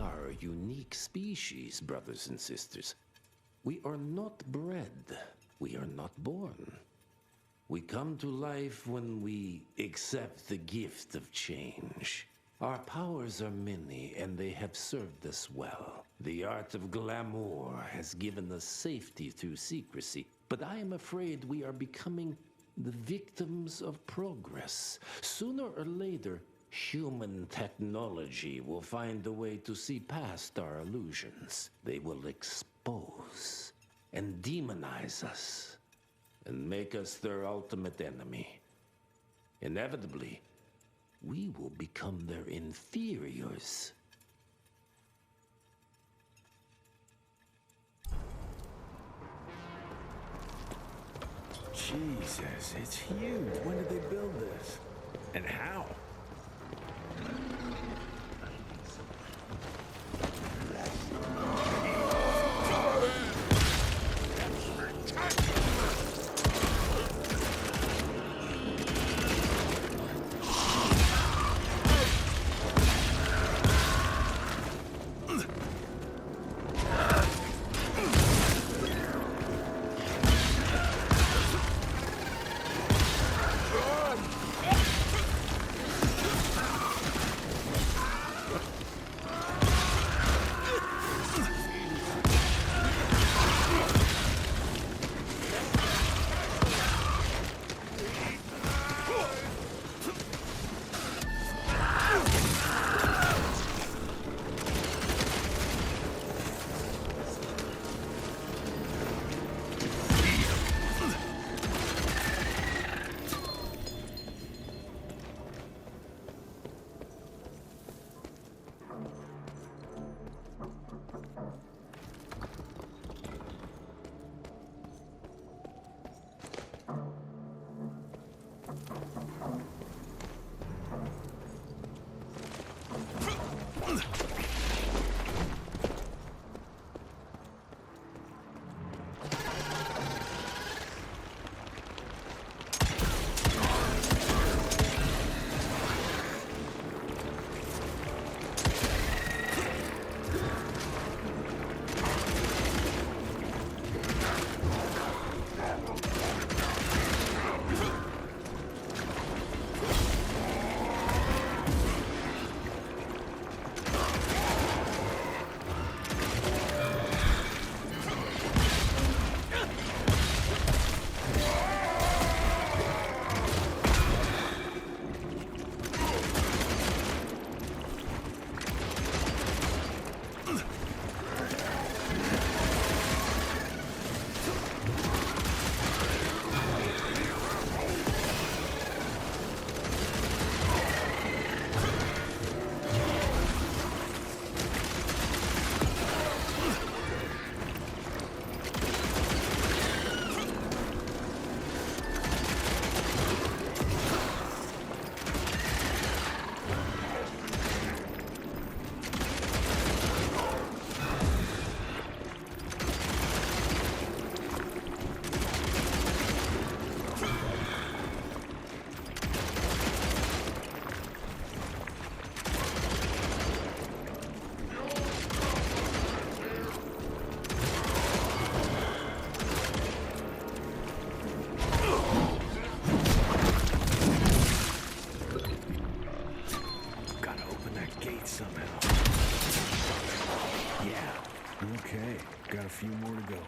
are a unique species, brothers and sisters. We are not bred. We are not born. We come to life when we accept the gift of change. Our powers are many, and they have served us well. The art of glamour has given us safety through secrecy, but I am afraid we are becoming the victims of progress. Sooner or later, human technology will find a way to see past our illusions. They will expose and demonize us and make us their ultimate enemy. Inevitably, we will become their inferiors. Jesus, it's huge. When did they build this? And how? Got a few more to go.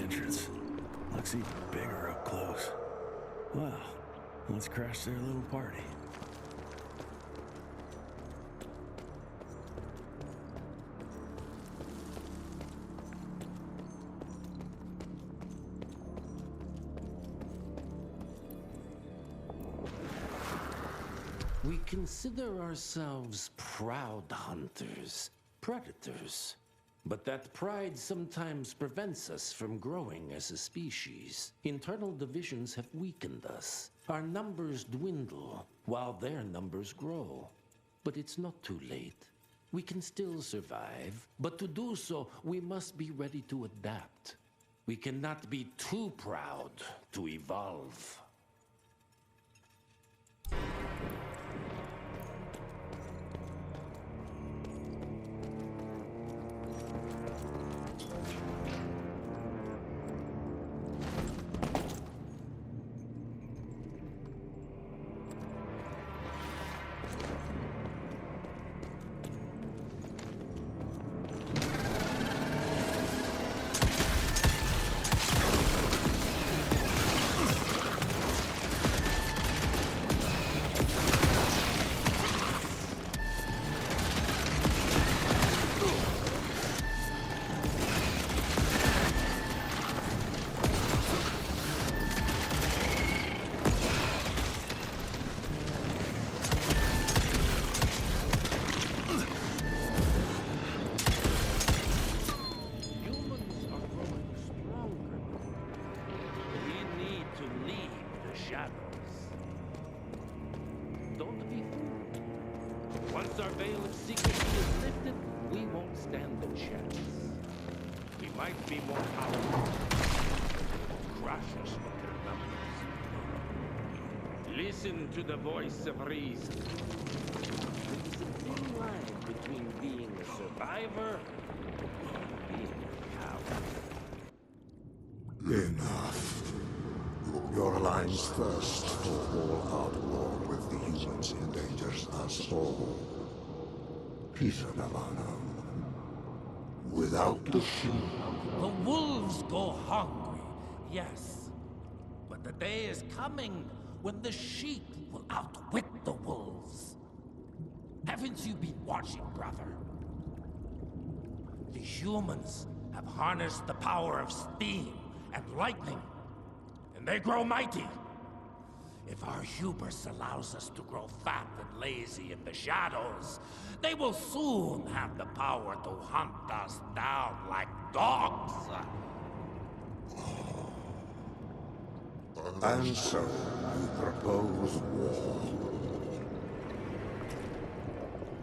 entrance. Looks even bigger up close. Well, let's crash their little party. We consider ourselves proud hunters, predators. But that pride sometimes prevents us from growing as a species. Internal divisions have weakened us. Our numbers dwindle, while their numbers grow. But it's not too late. We can still survive, but to do so, we must be ready to adapt. We cannot be too proud to evolve. Once our veil of secrecy is lifted, we won't stand a chance. We might be more powerful, but they will crush us with their numbers. Listen to the voice of reason. It's a thin line between being a survivor and being a coward. Enough. Your line's thirst for all-out war with the humans endangers us all. Peter Navarro. Without the sheep. The wolves go hungry, yes. But the day is coming when the sheep will outwit the wolves. Haven't you been watching, brother? The humans have harnessed the power of steam and lightning, and they grow mighty. If our hubris allows us to grow fat and lazy in the shadows, they will soon have the power to hunt us down like dogs. And so, you propose war.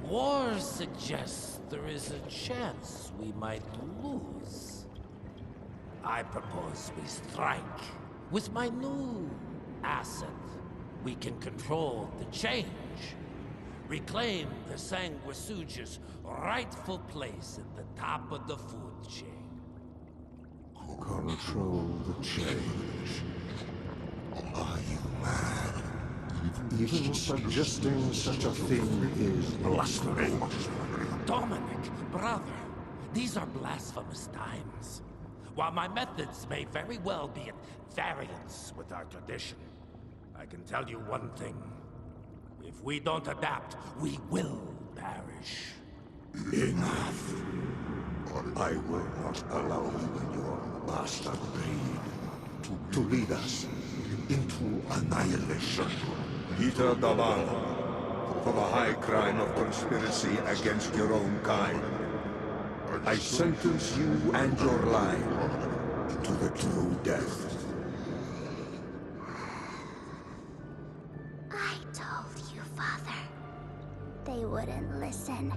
War suggests there is a chance we might lose. I propose we strike. With my new asset, we can control the change. Reclaim the Sanguisuja's rightful place at the top of the food chain. Control the change. Are you mad? Even suggesting such a thing is blasphemy. Dominic, brother, these are blasphemous times. While my methods may very well be at variance with our tradition, I can tell you one thing. If we don't adapt, we will perish. Enough. I will not allow you and your bastard breed to lead us into annihilation. Peter Navarro, for the high crime of conspiracy against your own kind, I sentence you and your line to the true death. I told you, Father. They wouldn't listen.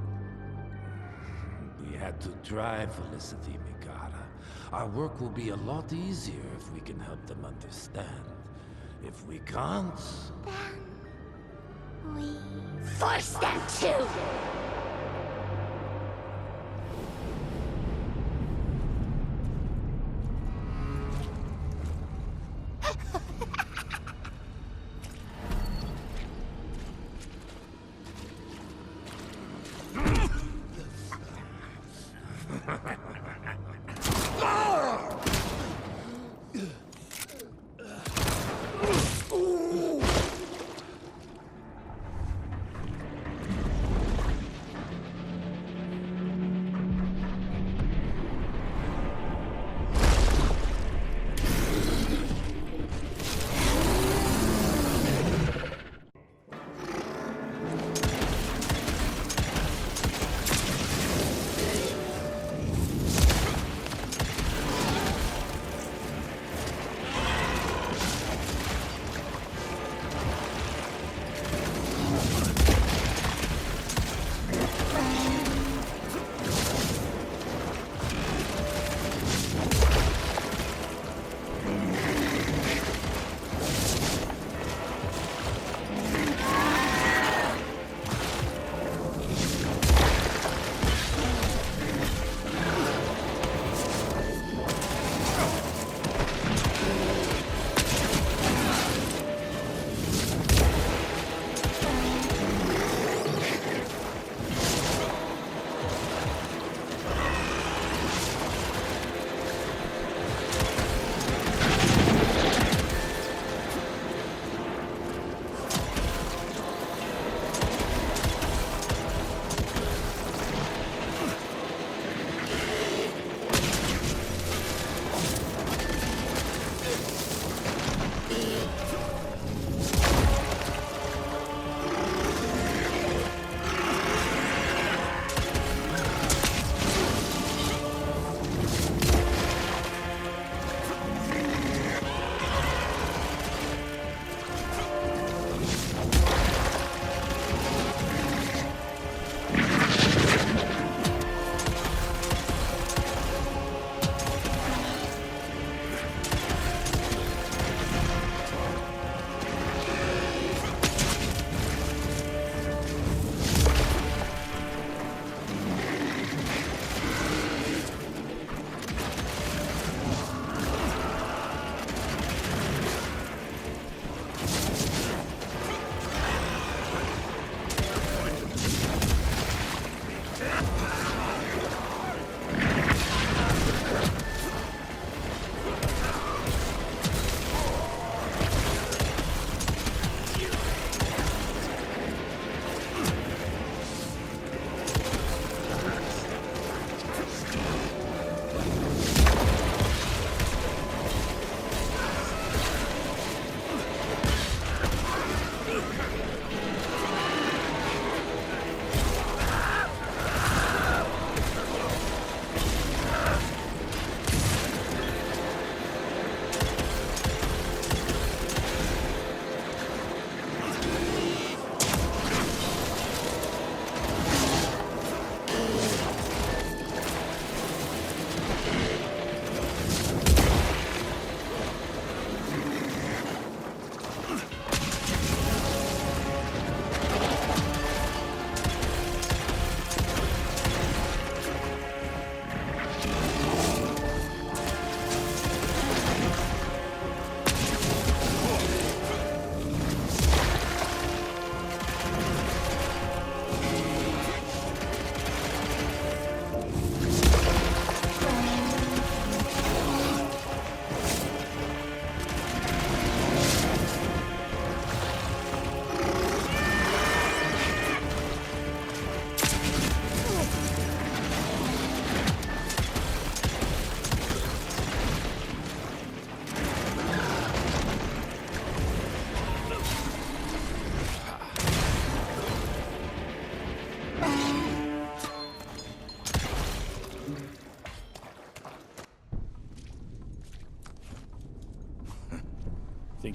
We had to try, Felicity Mikata. Our work will be a lot easier if we can help them understand. If we can't... Then we force them to!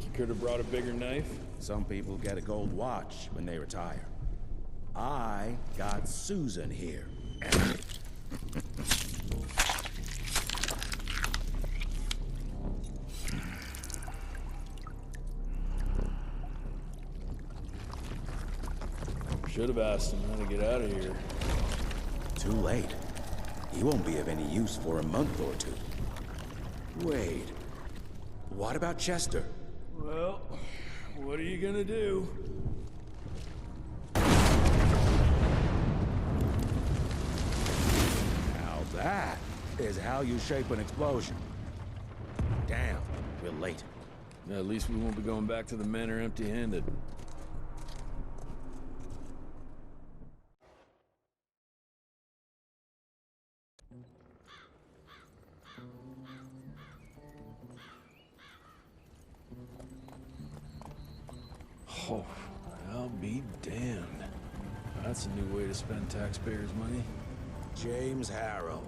think you could have brought a bigger knife? Some people get a gold watch when they retire. I got Susan here. Should have asked him how to get out of here. Too late. He won't be of any use for a month or two. Wait. What about Chester? Well, what are you gonna do? Now that is how you shape an explosion. Damn, we're late. At least we won't be going back to the manor empty-handed. Oh, I'll be damned. That's a new way to spend taxpayers' money. James Harrow.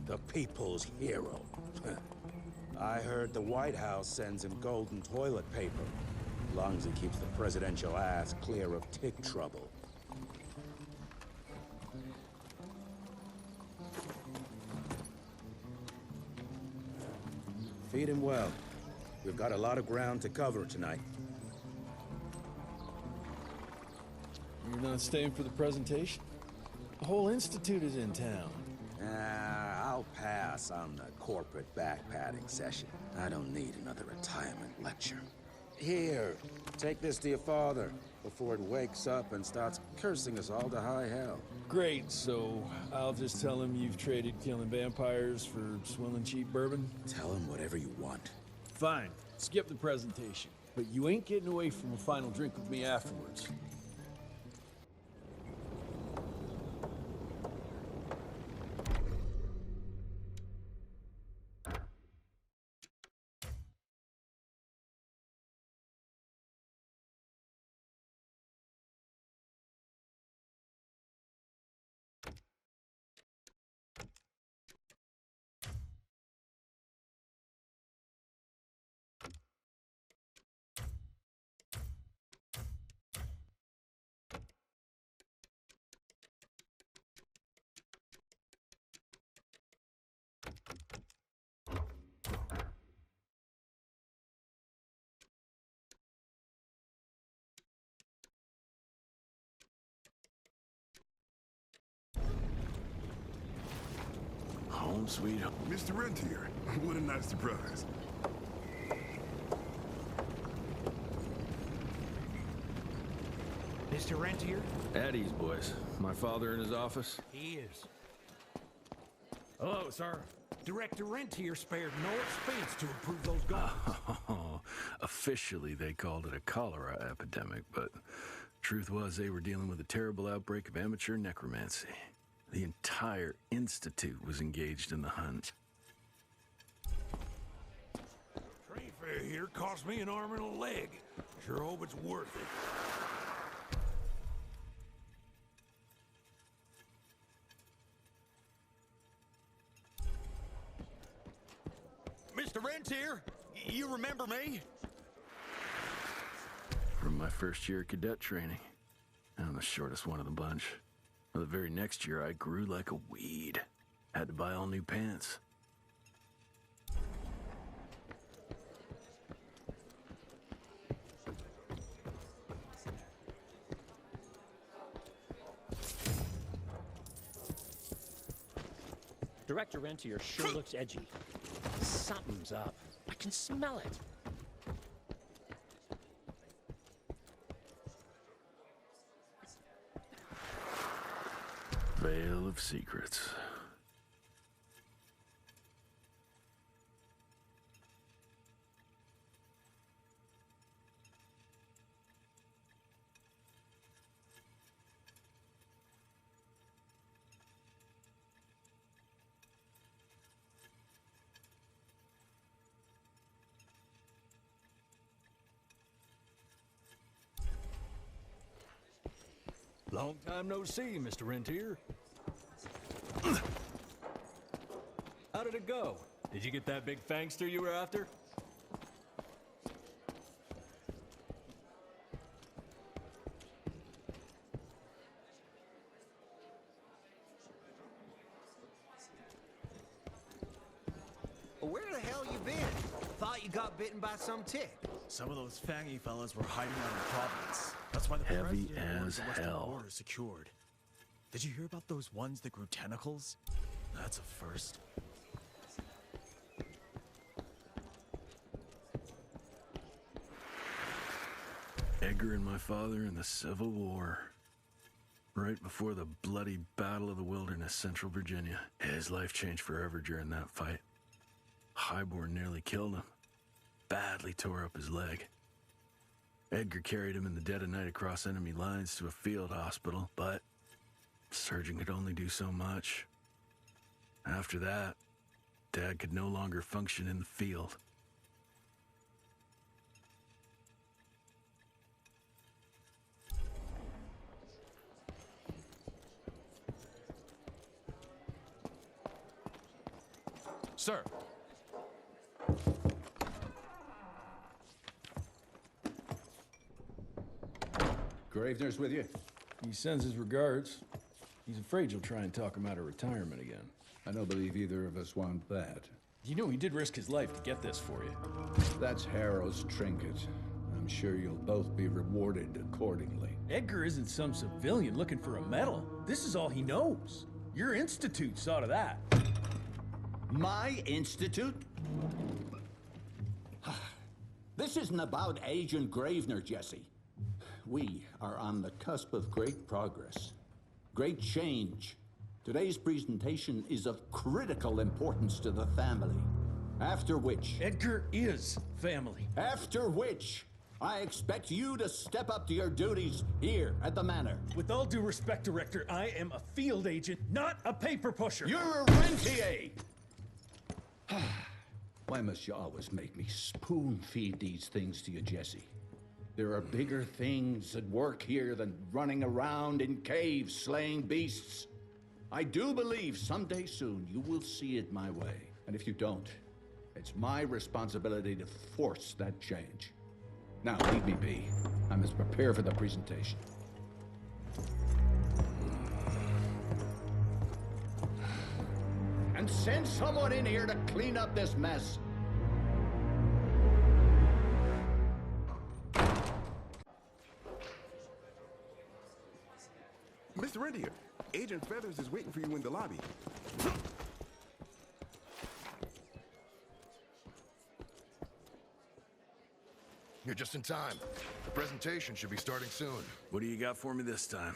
The people's hero. I heard the White House sends him golden toilet paper. As long as he keeps the presidential ass clear of tick trouble. Feed him well. We've got a lot of ground to cover tonight. You're not staying for the presentation? The whole institute is in town. I'll pass on the corporate back-patting session. I don't need another retirement lecture. Here, take this to your father before it wakes up and starts cursing us all to high hell. Great, so I'll just tell him you've traded killing vampires for swilling cheap bourbon? Tell him whatever you want. Fine, skip the presentation. But you ain't getting away from a final drink with me afterwards. Home sweet home. Mr. Rentier, what a nice surprise. Mr. Rentier? Addie's boys. My father in his office. He is. Hello, sir. Director Rentier spared no expense to improve those gardens. Officially, they called it a cholera epidemic, but truth was they were dealing with a terrible outbreak of amateur necromancy. The entire institute was engaged in the hunt. Train fare here cost me an arm and a leg. Sure hope it's worth it. Mr. Rentier, you remember me? From my first year of cadet training. I'm the shortest one of the bunch. Well, the very next year, I grew like a weed. Had to buy all new pants. Director Rentier sure looks edgy. Something's up. I can smell it. Veil of Secrets. Long time no see, Mr. Rentier. How did it go? Did you get that big fangster you were after? Well, where the hell you been? Thought you got bitten by some tick. Some of those fangy fellas were hiding out in Providence. That's why the Heavy president wanted as the western hell. border secured. Did you hear about those ones that grew tentacles? That's a first. Edgar and my father in the Civil War. Right before the bloody Battle of the Wilderness, Central Virginia. His life changed forever during that fight. Highborn nearly killed him. Badly tore up his leg. Edgar carried him in the dead of night across enemy lines to a field hospital, but the surgeon could only do so much. After that, Dad could no longer function in the field. Sir. Gravener's with you? He sends his regards. He's afraid you'll try and talk him out of retirement again. I don't believe either of us want that. You know he did risk his life to get this for you. That's Harrow's trinket. I'm sure you'll both be rewarded accordingly. Edgar isn't some civilian looking for a medal. This is all he knows. Your institute saw to that. My institute? This isn't about Agent Gravener, Jesse. We are on the cusp of great progress, great change. Today's presentation is of critical importance to the family. After which... Edgar is family. After which, I expect you to step up to your duties here at the Manor. With all due respect, Director, I am a field agent, not a paper pusher. You're a rentier! Why must you always make me spoon-feed these things to you, Jesse? There are bigger things at work here than running around in caves slaying beasts. I do believe someday soon you will see it my way. And if you don't, it's my responsibility to force that change. Now, leave me be. I must prepare for the presentation. And send someone in here to clean up this mess. Mr. Rendier, Agent Feathers is waiting for you in the lobby. You're just in time. The presentation should be starting soon. What do you got for me this time?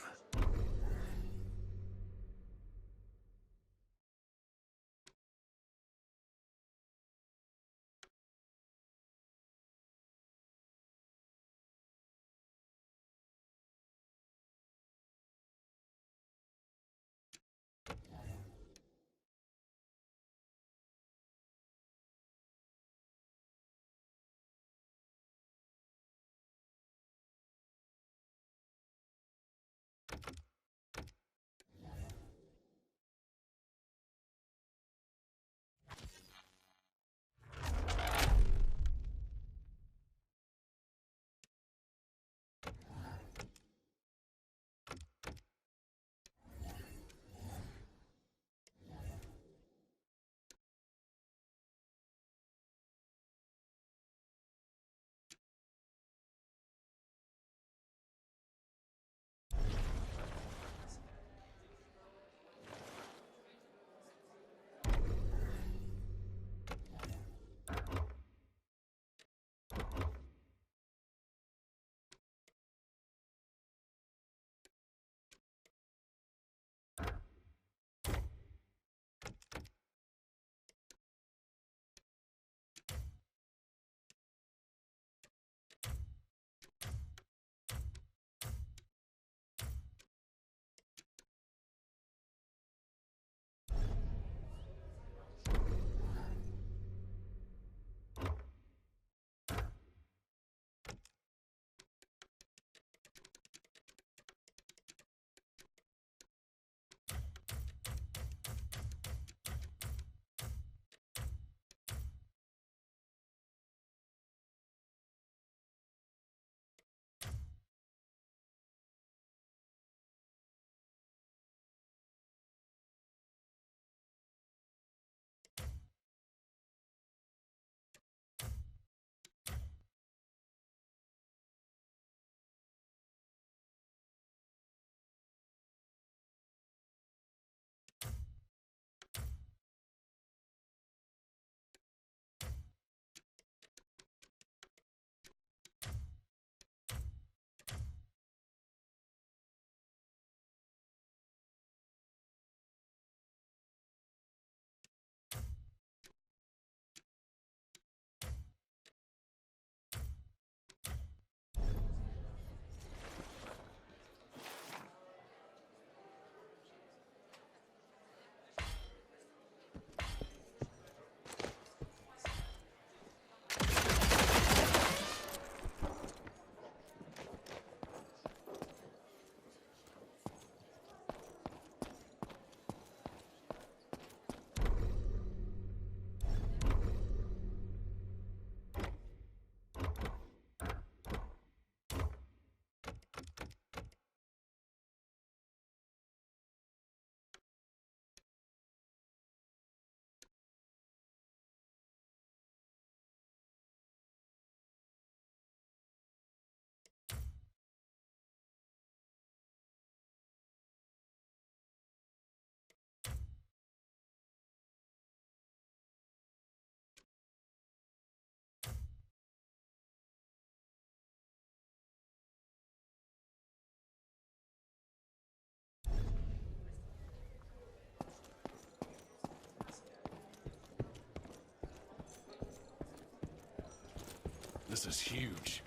This is huge.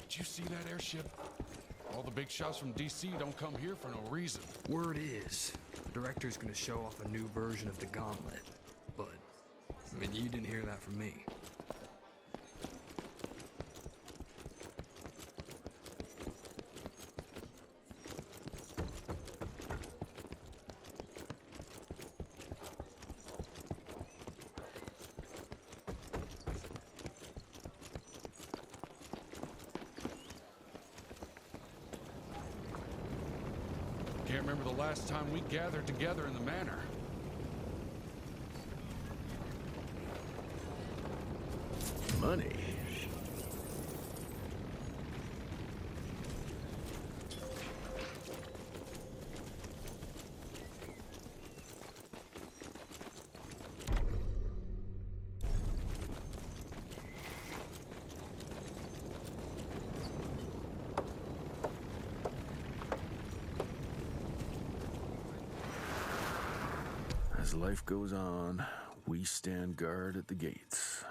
Did you see that airship? All the big shots from DC don't come here for no reason. Word is, the director's gonna show off a new version of the Gauntlet. But, I mean, you didn't hear that from me. Can't remember the last time we gathered together in the manor. Money. As life goes on, we stand guard at the gates.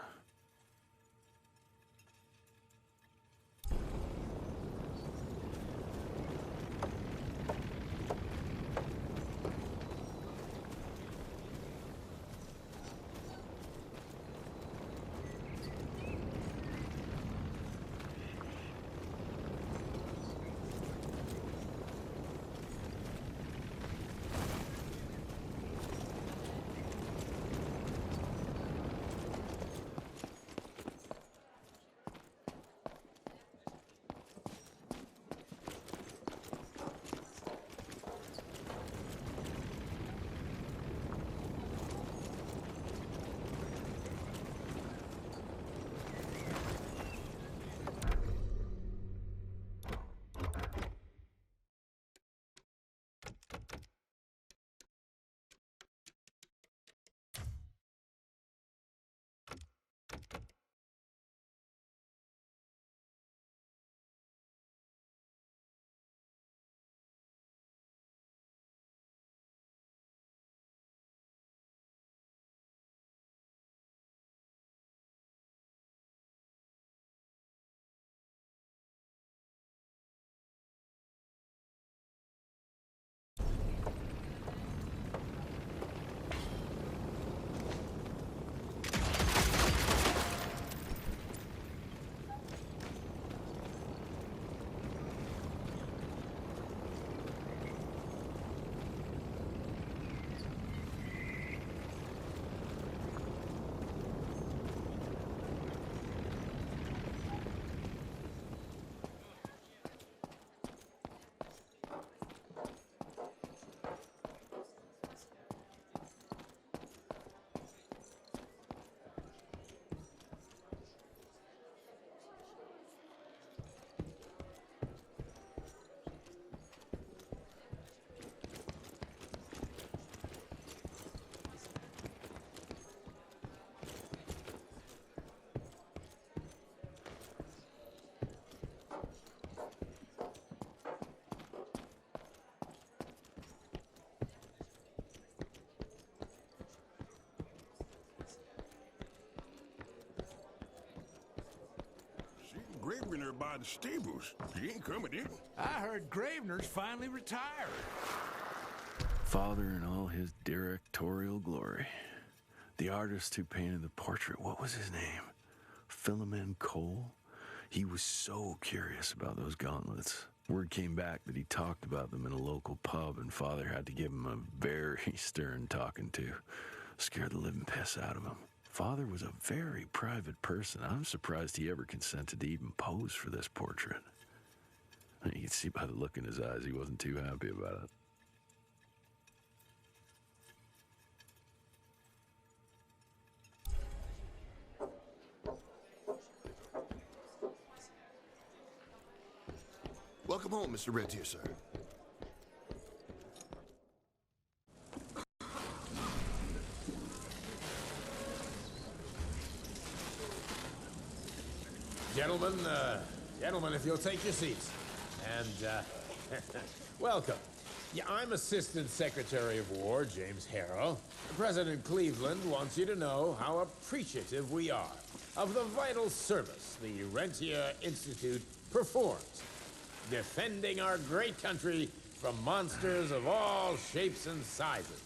Gravener by the stables. He ain't coming in. I heard Gravener's finally retired. Father in all his directorial glory. The artist who painted the portrait, what was his name? Philemon Cole? He was so curious about those gauntlets. Word came back that he talked about them in a local pub, and Father had to give him a very stern talking to. Scared the living piss out of him. Father was a very private person. I'm surprised he ever consented to even pose for this portrait. You can see by the look in his eyes he wasn't too happy about it. Welcome home, Mr. Redtier, sir. Gentlemen, if you'll take your seats. And, welcome. Yeah, I'm Assistant Secretary of War, James Harrow. President Cleveland wants you to know how appreciative we are of the vital service the Rentia Institute performs, defending our great country from monsters of all shapes and sizes.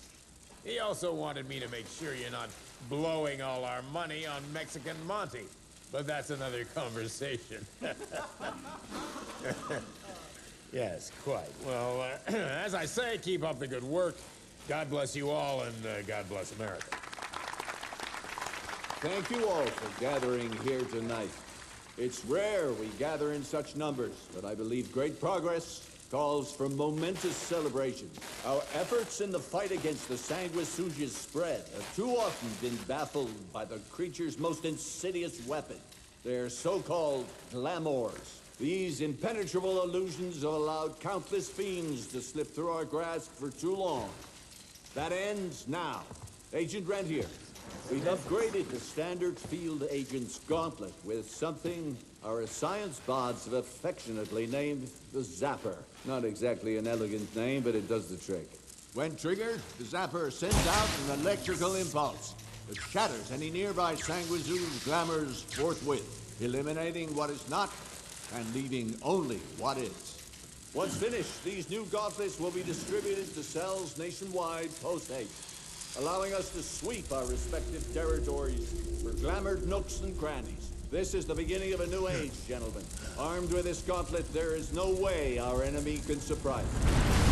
He also wanted me to make sure you're not blowing all our money on Mexican Monty, but that's another conversation. Yes, quite. Well, as I say, keep up the good work. God bless you all, and God bless America. Thank you all for gathering here tonight. It's rare we gather in such numbers, but I believe great progress calls for momentous celebration. Our efforts in the fight against the Sanguisuga's spread have too often been baffled by the creature's most insidious weapon, their so-called glamours. These impenetrable illusions have allowed countless fiends to slip through our grasp for too long. That ends now. Agent Rentier, we've upgraded the standard field agent's gauntlet with something our science bots have affectionately named the Zapper. Not exactly an elegant name, but it does the trick. When triggered, the Zapper sends out an electrical impulse that shatters any nearby Sanguisuga's glamours forthwith, eliminating what is not and leaving only what is. Once finished, these new gauntlets will be distributed to cells nationwide post-haste, allowing us to sweep our respective territories for glamored nooks and crannies. This is the beginning of a new age, gentlemen. Armed with this gauntlet, there is no way our enemy can surprise us.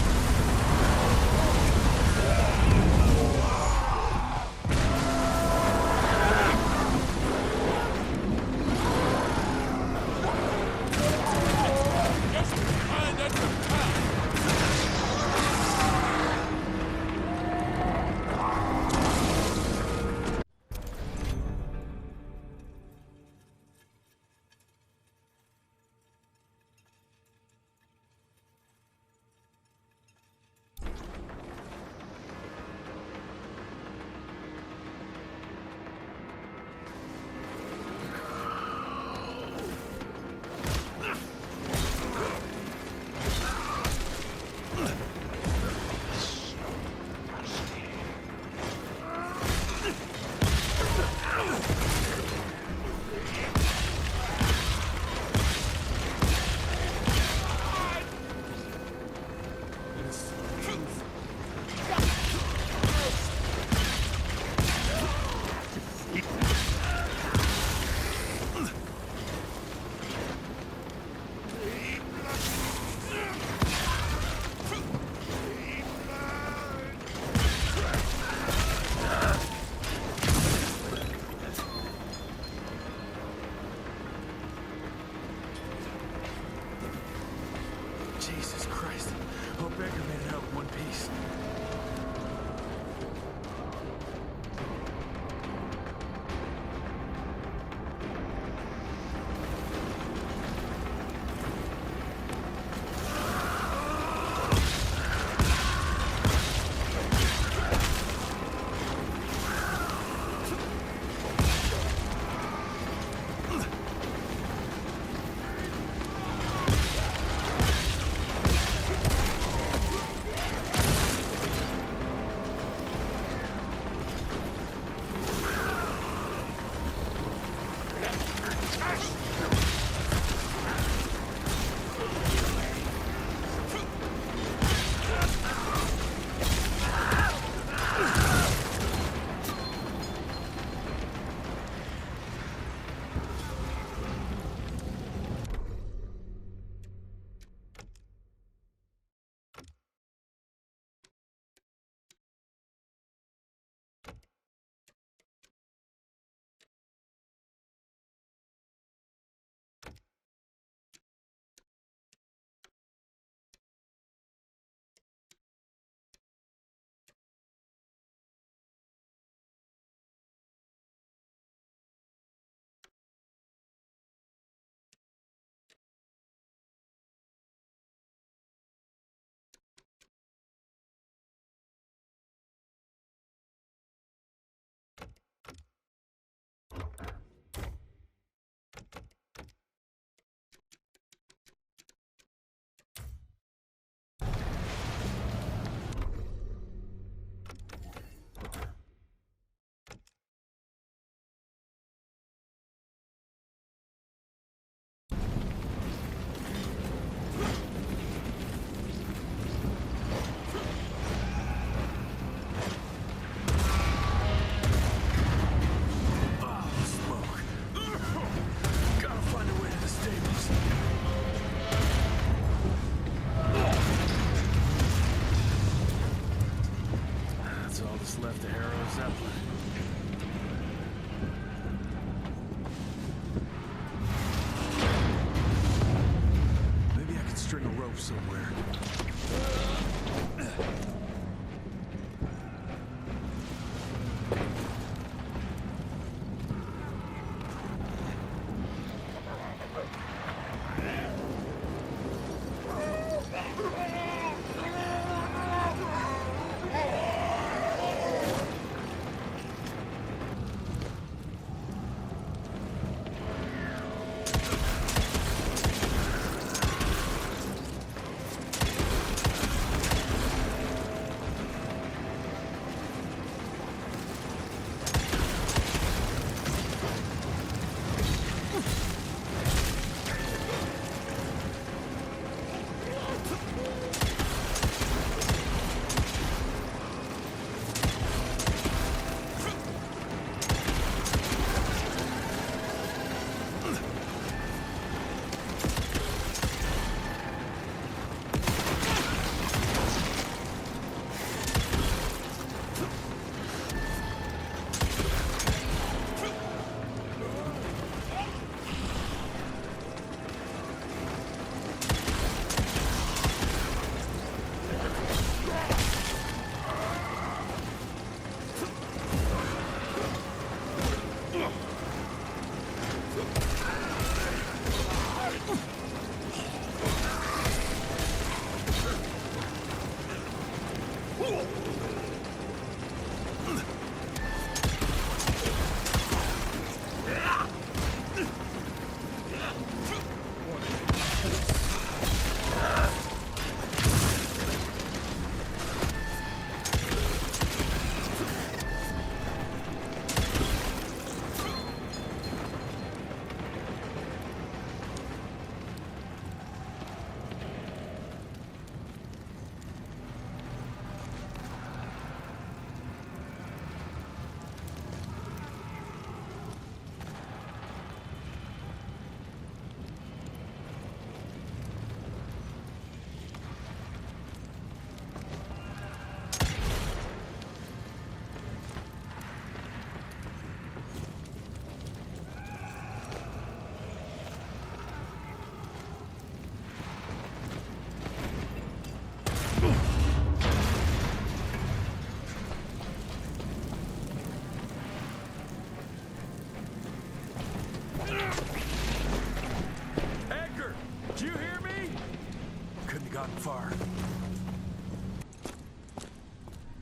far.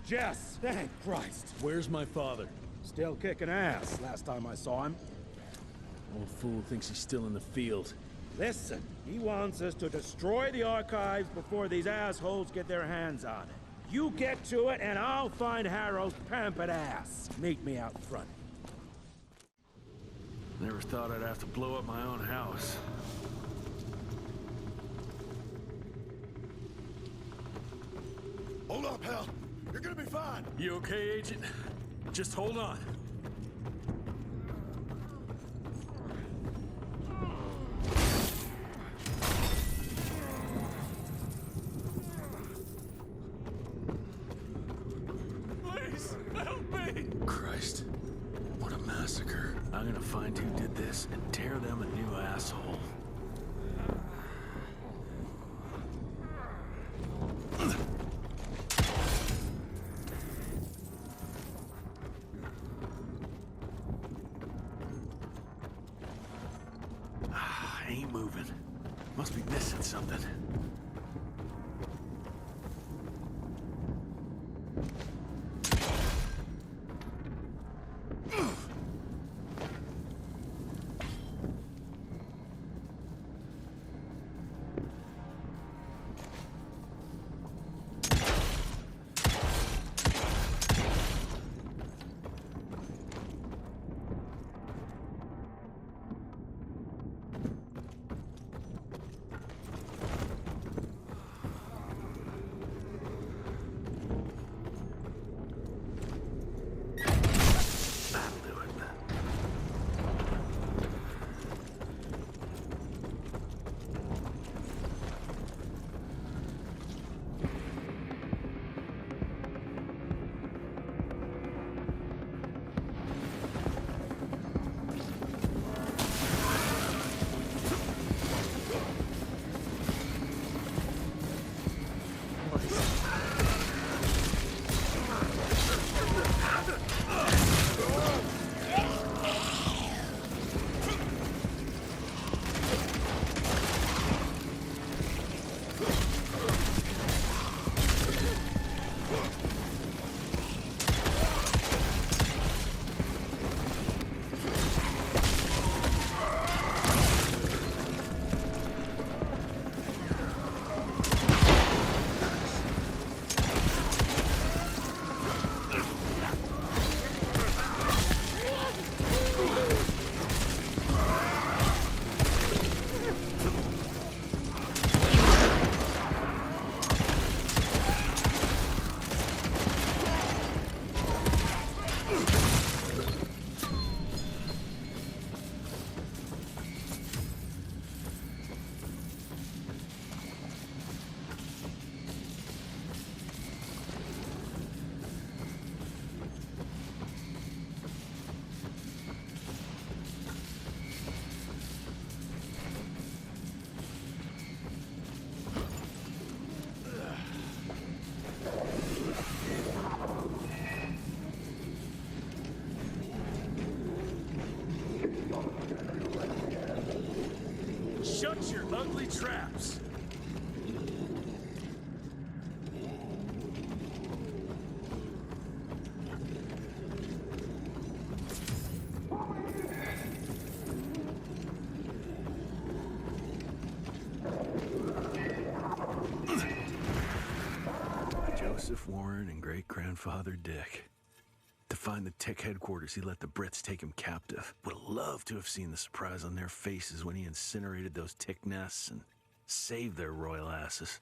Jess, thank Christ. Where's my father? Still kicking ass, last time I saw him. Old fool thinks he's still in the field. Listen, he wants us to destroy the archives before these assholes get their hands on it. You get to it, and I'll find Harrow's pampered ass. Meet me out front. Never thought I'd have to blow up my own house. Hold up, Hal. You're gonna be fine. You okay, Agent? Just hold on. Please, help me! Christ, what a massacre. I'm gonna find who did this and tear them a new asshole. Ain't moving. Must be missing something. Shut your ugly traps! Joseph Warren and great-grandfather Dick. To find the Tech headquarters, he let the Brits take him captive. Would have loved to have seen the surprise on their faces when he incinerated those Tick nests and saved their royal asses.